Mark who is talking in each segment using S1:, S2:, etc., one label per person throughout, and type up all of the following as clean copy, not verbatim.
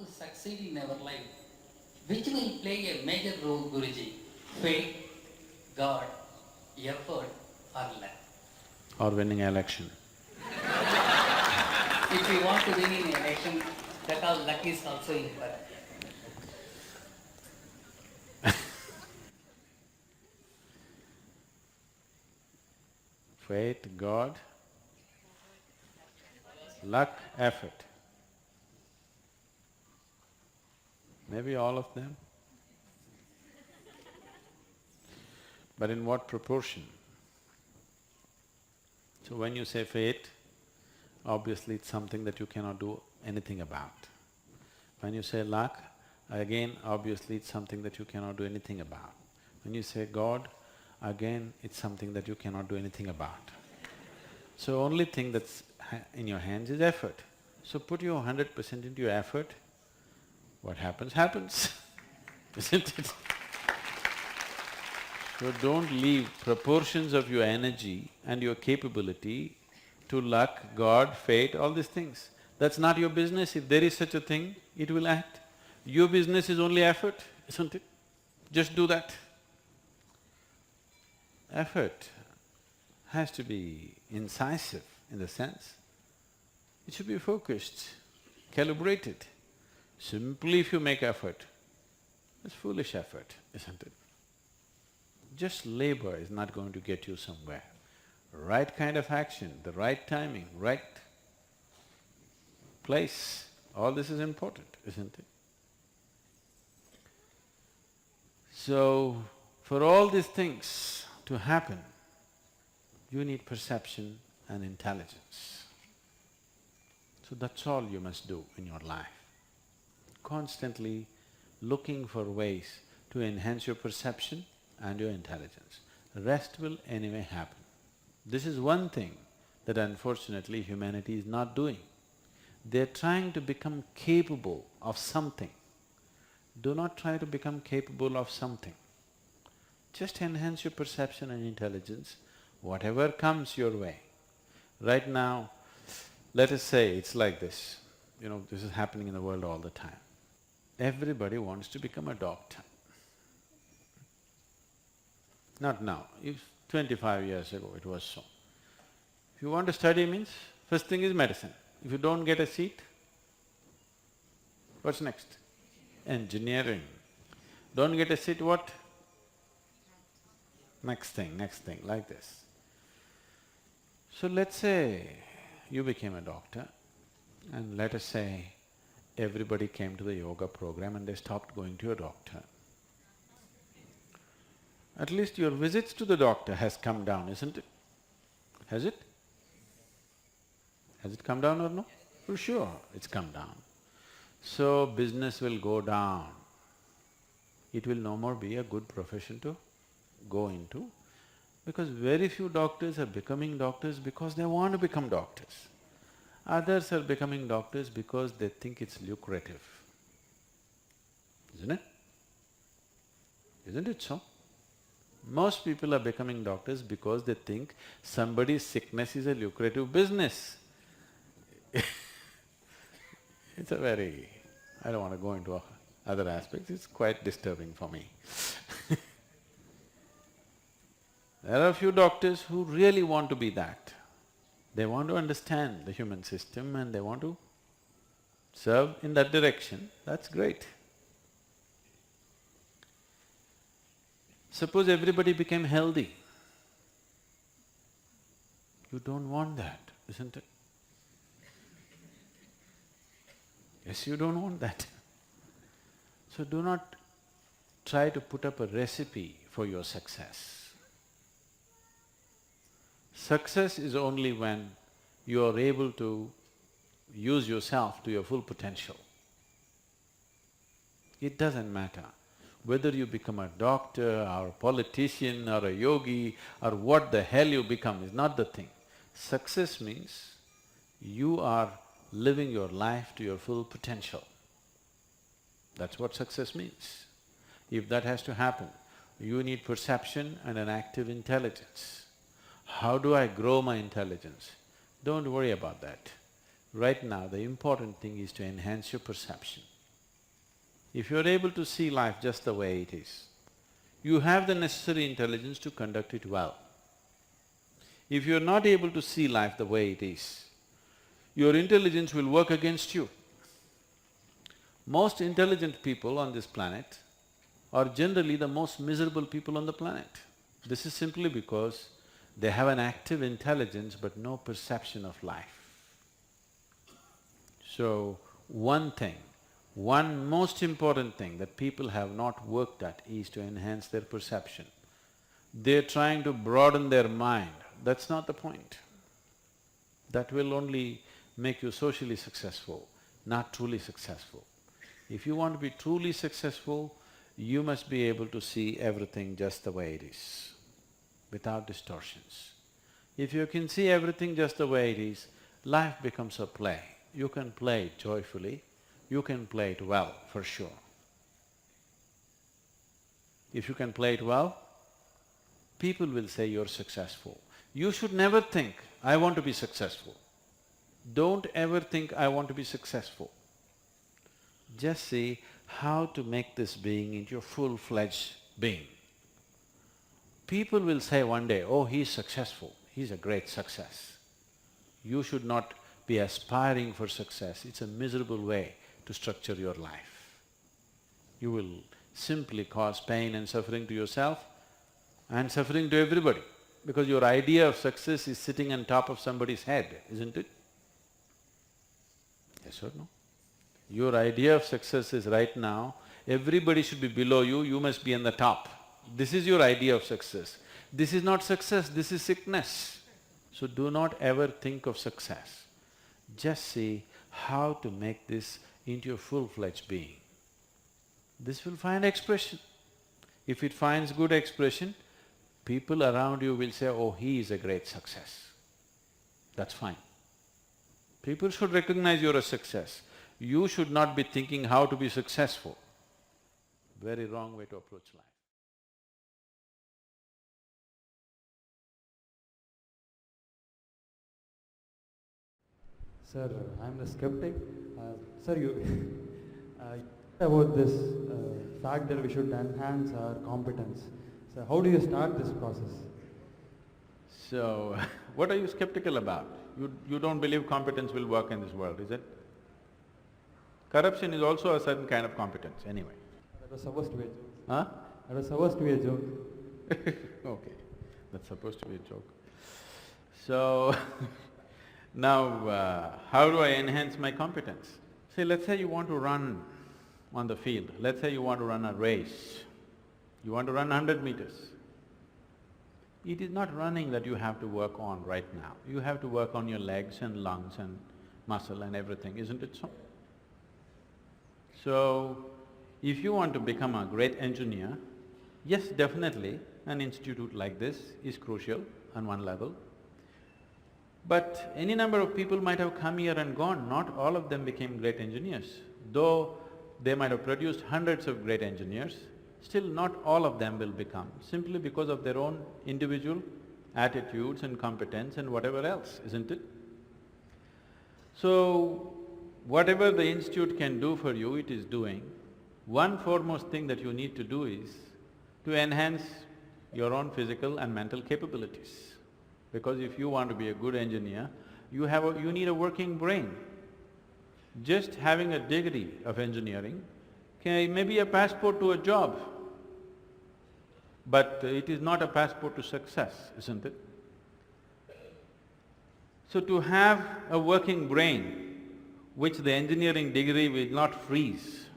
S1: to succeed in our life, which will play a major role, Guruji? Faith, God, effort, or luck?
S2: Or winning an election.
S1: If we want to win in election, that all luck is also important.
S2: Faith, God, luck, effort. Maybe all of them. But in what proportion? So when you say faith, obviously it's something that you cannot do anything about. When you say luck, again obviously it's something that you cannot do anything about. When you say God, again it's something that you cannot do anything about. So only thing that's in your hands is effort. So put your 100% into your effort, what happens, happens, isn't it? So don't leave proportions of your energy and your capability to luck, God, fate, all these things. That's not your business. If there is such a thing, it will act. Your business is only effort, isn't it? Just do that. Effort has to be incisive in the sense, it should be focused, calibrated. Simply if you make effort, it's foolish effort, isn't it? Just labor is not going to get you somewhere. Right kind of action, the right timing, right place, all this is important, isn't it? So, for all these things to happen, you need perception and intelligence. So that's all you must do in your life. Constantly looking for ways to enhance your perception and your intelligence. Rest will anyway happen. This is one thing that unfortunately humanity is not doing. They're trying to become capable of something. Do not try to become capable of something. Just enhance your perception and intelligence, whatever comes your way. Right now, let us say it's like this, this is happening in the world all the time. Everybody wants to become a doctor. Not now, if 25 years ago it was so. If you want to study means, first thing is medicine. If you don't get a seat, what's next? Engineering. Don't get a seat, what? Next thing, like this. So let's say you became a doctor and let us say everybody came to the yoga program and they stopped going to a doctor. At least your visits to the doctor has come down, isn't it? Has it? Has it come down or no? For sure, it's come down. So business will go down. It will no more be a good profession to go into, because very few doctors are becoming doctors because they want to become doctors. Others are becoming doctors because they think it's lucrative, isn't it? Isn't it so? Most people are becoming doctors because they think somebody's sickness is a lucrative business. It's a very… I don't want to go into other aspects, it's quite disturbing for me. There are a few doctors who really want to be that. They want to understand the human system and they want to serve in that direction, that's great. Suppose everybody became healthy. You don't want that, isn't it? Yes, you don't want that. So do not try to put up a recipe for your success. Success is only when you are able to use yourself to your full potential. It doesn't matter whether you become a doctor or a politician or a yogi or what the hell you become is not the thing. Success means you are living your life to your full potential. That's what success means. If that has to happen, you need perception and an active intelligence. How do I grow my intelligence? Don't worry about that. Right now, the important thing is to enhance your perception. If you're able to see life just the way it is, you have the necessary intelligence to conduct it well. If you're not able to see life the way it is, your intelligence will work against you. Most intelligent people on this planet are generally the most miserable people on the planet. This is simply because they have an active intelligence but no perception of life. So, one most important thing that people have not worked at is to enhance their perception. They're trying to broaden their mind, that's not the point. That will only make you socially successful, not truly successful. If you want to be truly successful, you must be able to see everything just the way it is, without distortions. If you can see everything just the way it is, life becomes a play. You can play it joyfully, you can play it well, for sure. If you can play it well, people will say you're successful. You should never think, I want to be successful. Don't ever think, I want to be successful. Just see how to make this being into a full-fledged being. People will say one day, oh, he's successful, he's a great success. You should not be aspiring for success, it's a miserable way to structure your life. You will simply cause pain and suffering to yourself and suffering to everybody, because your idea of success is sitting on top of somebody's head, isn't it? Yes or no? Your idea of success is right now, everybody should be below you, you must be on the top. This is your idea of success. This is not success, this is sickness. So do not ever think of success. Just see how to make this into a full-fledged being. This will find expression. If it finds good expression, people around you will say, oh, he is a great success. That's fine. People should recognize you're a success. You should not be thinking how to be successful. Very wrong way to approach life.
S3: Sir, I'm a skeptic. Sir, you about this fact that we should enhance our competence. So how do you start this process?
S2: So, what are you skeptical about? You don't believe competence will work in this world, is it? Corruption is also a certain kind of competence, anyway.
S3: That was supposed to be a joke.
S2: Huh?
S3: That was supposed to be a joke.
S2: Okay, that's supposed to be a joke. So, now, how do I enhance my competence? See, let's say you want to run on the field, let's say you want to run a race, you want to run 100 meters. It is not running that you have to work on right now, you have to work on your legs and lungs and muscle and everything, isn't it so? So, if you want to become a great engineer, yes, definitely an institute like this is crucial on one level. But any number of people might have come here and gone, not all of them became great engineers. Though they might have produced hundreds of great engineers, still not all of them will become, simply because of their own individual attitudes and competence and whatever else, isn't it? So, whatever the institute can do for you, it is doing. One foremost thing that you need to do is to enhance your own physical and mental capabilities. Because if you want to be a good engineer, you need a working brain. Just having a degree of engineering may be a passport to a job, but it is not a passport to success, isn't it? So to have a working brain, which the engineering degree will not freeze.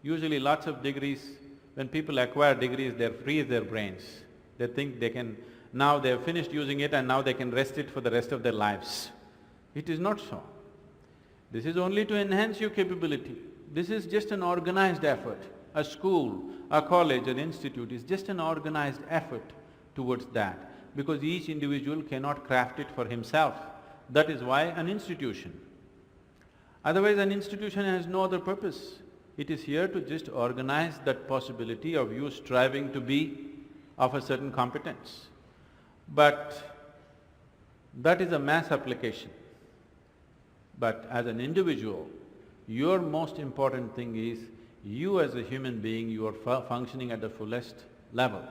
S2: Usually lots of degrees, when people acquire degrees, they freeze their brains. They think they can… now they have finished using it and now they can rest it for the rest of their lives. It is not so. This is only to enhance your capability. This is just an organized effort. A school, a college, an institute is just an organized effort towards that, because each individual cannot craft it for himself. That is why an institution. Otherwise, an institution has no other purpose. It is here to just organize that possibility of you striving to be of a certain competence. But that is a mass application. But as an individual, your most important thing is You as a human being, you are functioning at the fullest level.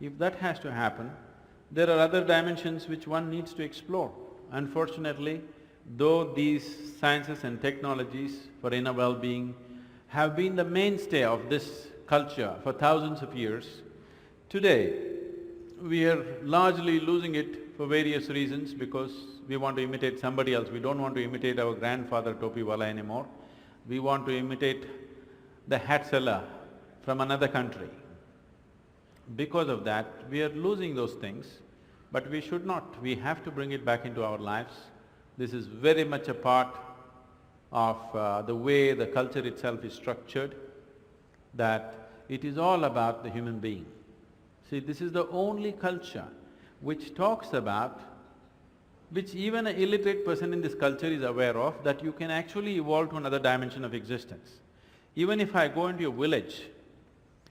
S2: If that has to happen, there are other dimensions which one needs to explore. Unfortunately, though these sciences and technologies for inner well-being have been the mainstay of this culture for thousands of years, today we are largely losing it for various reasons because we want to imitate somebody else. We don't want to imitate our grandfather Topiwala anymore. We want to imitate the hat seller from another country. Because of that, we are losing those things, but we should not. We have to bring it back into our lives. This is very much a part of the way the culture itself is structured, that it is all about the human being. See, this is the only culture which talks about, which even an illiterate person in this culture is aware of, that you can actually evolve to another dimension of existence. Even if I go into a village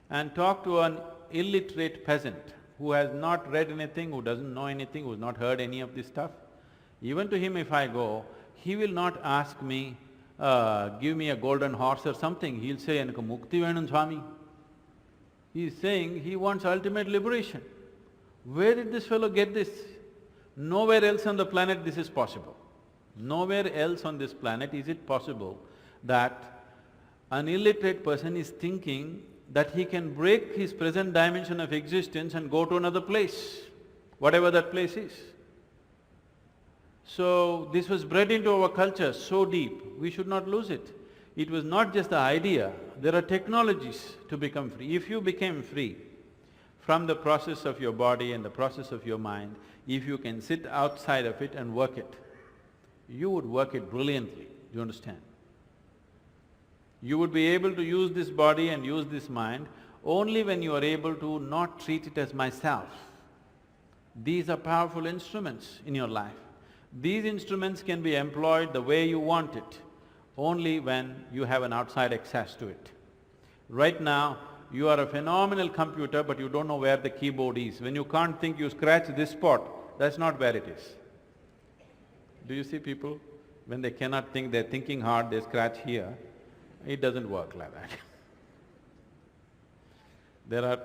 S2: and talk to an illiterate peasant who has not read anything, who doesn't know anything, who's not heard any of this stuff, even to him if I go, he will not ask me, give me a golden horse or something. He'll say, "Enakku mukti venum Swami." He's saying he wants ultimate liberation. Where did this fellow get this? Nowhere else on the planet this is possible. Nowhere else on this planet is it possible that an illiterate person is thinking that he can break his present dimension of existence and go to another place, whatever that place is. So, this was bred into our culture so deep, we should not lose it. It was not just the idea, there are technologies to become free. If you became free from the process of your body and the process of your mind, if you can sit outside of it and work it, you would work it brilliantly, do you understand? You would be able to use this body and use this mind only when you are able to not treat it as myself. These are powerful instruments in your life. These instruments can be employed the way you want it, only when you have an outside access to it. Right now, you are a phenomenal computer, but you don't know where the keyboard is. When you can't think, you scratch this spot, that's not where it is. Do you see people? When they cannot think, they're thinking hard, they scratch here. It doesn't work like that.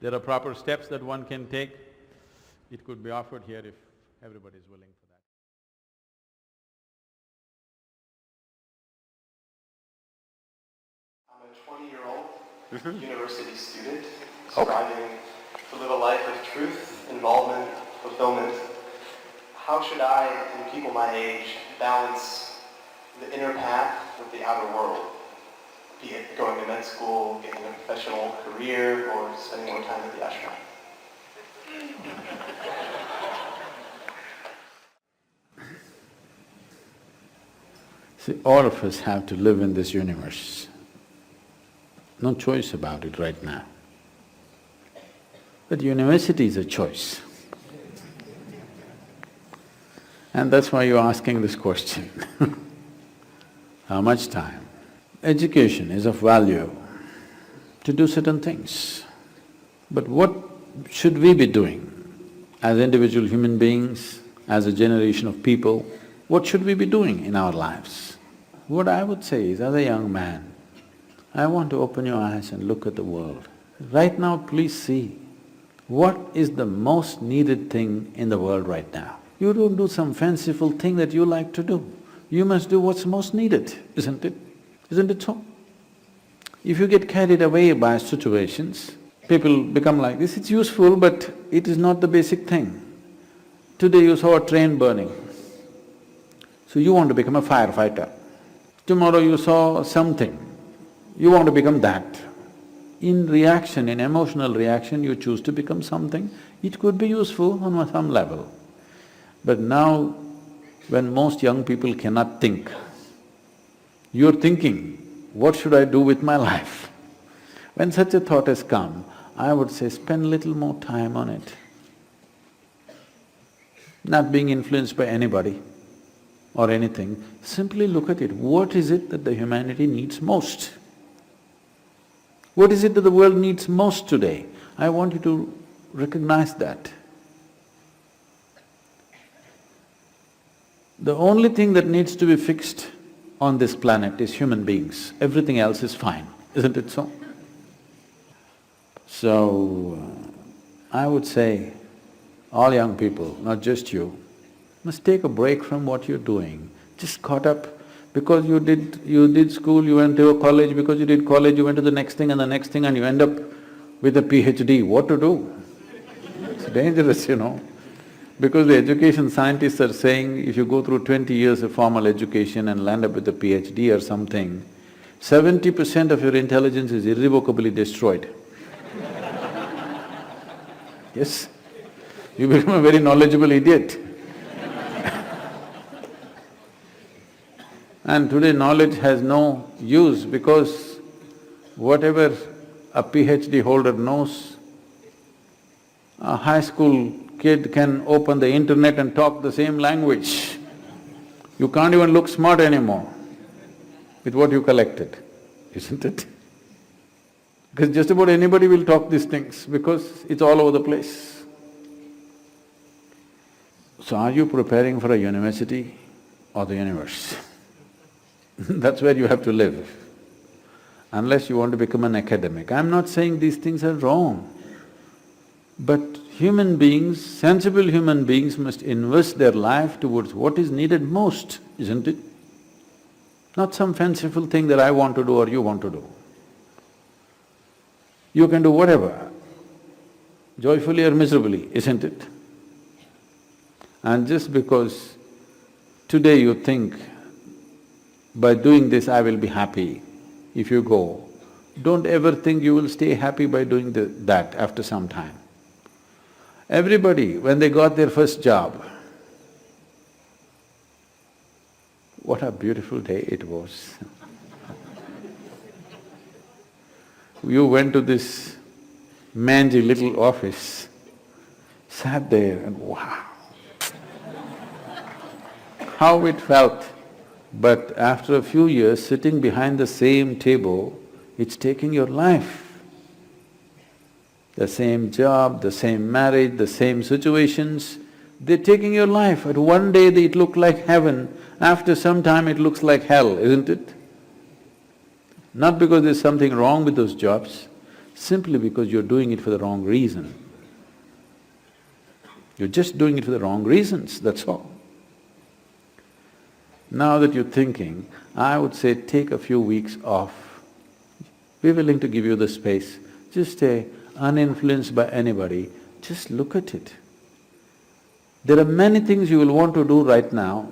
S2: There are proper steps that one can take. It could be offered here if everybody is willing for that.
S4: I'm a 20-year-old university student striving to live a life of truth, involvement, fulfillment. How should I and people my age balance the inner path with the outer world, be it going to med school, getting a professional career, or spending more time at the ashram?
S2: See, all of us have to live in this universe. No choice about it right now. But university is a choice. And that's why you're asking this question. How much time? Education is of value to do certain things. But what should we be doing as individual human beings, as a generation of people? What should we be doing in our lives? What I would say is, as a young man, I want to open your eyes and look at the world. Right now, please see, what is the most needed thing in the world right now? You don't do some fanciful thing that you like to do. You must do what's most needed, isn't it? Isn't it so? If you get carried away by situations, people become like this, it's useful but it is not the basic thing. Today you saw a train burning, so you want to become a firefighter. Tomorrow you saw something, you want to become that. In reaction, in emotional reaction, you choose to become something. It could be useful on some level. But now, when most young people cannot think, you're thinking, what should I do with my life? When such a thought has come, I would say spend little more time on it. Not being influenced by anybody or anything, simply look at it. What is it that the humanity needs most? What is it that the world needs most today? I want you to recognize that. The only thing that needs to be fixed on this planet is human beings, everything else is fine, isn't it so? So, I would say, all young people, not just you, must take a break from what you're doing. Just caught up because you did school, you went to a college, because you did college, you went to the next thing and the next thing and you end up with a PhD. What to do? It's dangerous, you know. Because the education scientists are saying if you go through 20 years of formal education and land up with a PhD or something, 70% of your intelligence is irrevocably destroyed. Yes, you become a very knowledgeable idiot. And today knowledge has no use because whatever a PhD holder knows, a high school kid can open the internet and talk the same language. You can't even look smart anymore with what you collected, isn't it? Because just about anybody will talk these things because it's all over the place. So are you preparing for a university or the universe? That's where you have to live, unless you want to become an academic. I'm not saying these things are wrong, but human beings, sensible human beings must invest their life towards what is needed most, isn't it? Not some fanciful thing that I want to do or you want to do. You can do whatever, joyfully or miserably, isn't it? And just because today you think, by doing this I will be happy, if you go, don't ever think you will stay happy by doing that after some time. Everybody, when they got their first job, what a beautiful day it was. You went to this mangy little office, sat there and wow, how it felt. But after a few years, sitting behind the same table, it's taking your life. The same job, the same marriage, the same situations, they're taking your life. At one day it looked like heaven, after some time it looks like hell, isn't it? Not because there's something wrong with those jobs, simply because you're doing it for the wrong reason. You're just doing it for the wrong reasons, that's all. Now that you're thinking, I would say take a few weeks off. Be willing to give you the space. Just stay uninfluenced by anybody, just look at it. There are many things you will want to do right now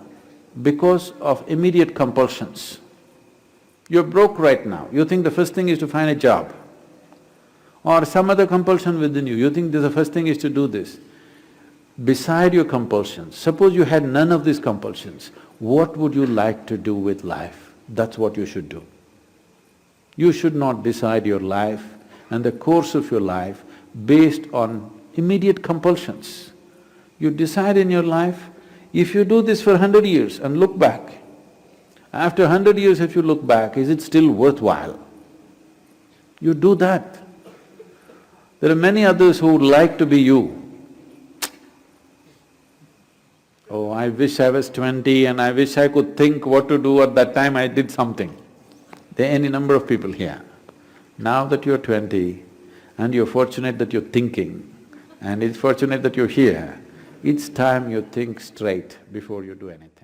S2: because of immediate compulsions. You're broke right now, you think the first thing is to find a job. Or some other compulsion within you, you think the first thing is to do this. Beside your compulsions, suppose you had none of these compulsions, what would you like to do with life? That's what you should do. You should not decide your life and the course of your life based on immediate compulsions. You decide in your life, if you do this for 100 years and look back, after 100 years if you look back, is it still worthwhile? You do that. There are many others who would like to be you. Oh, I wish I was 20 and I wish I could think what to do, at that time I did something. There are any number of people here. Now that you're 20 and you're fortunate that you're thinking and it's fortunate that you're here, it's time you think straight before you do anything.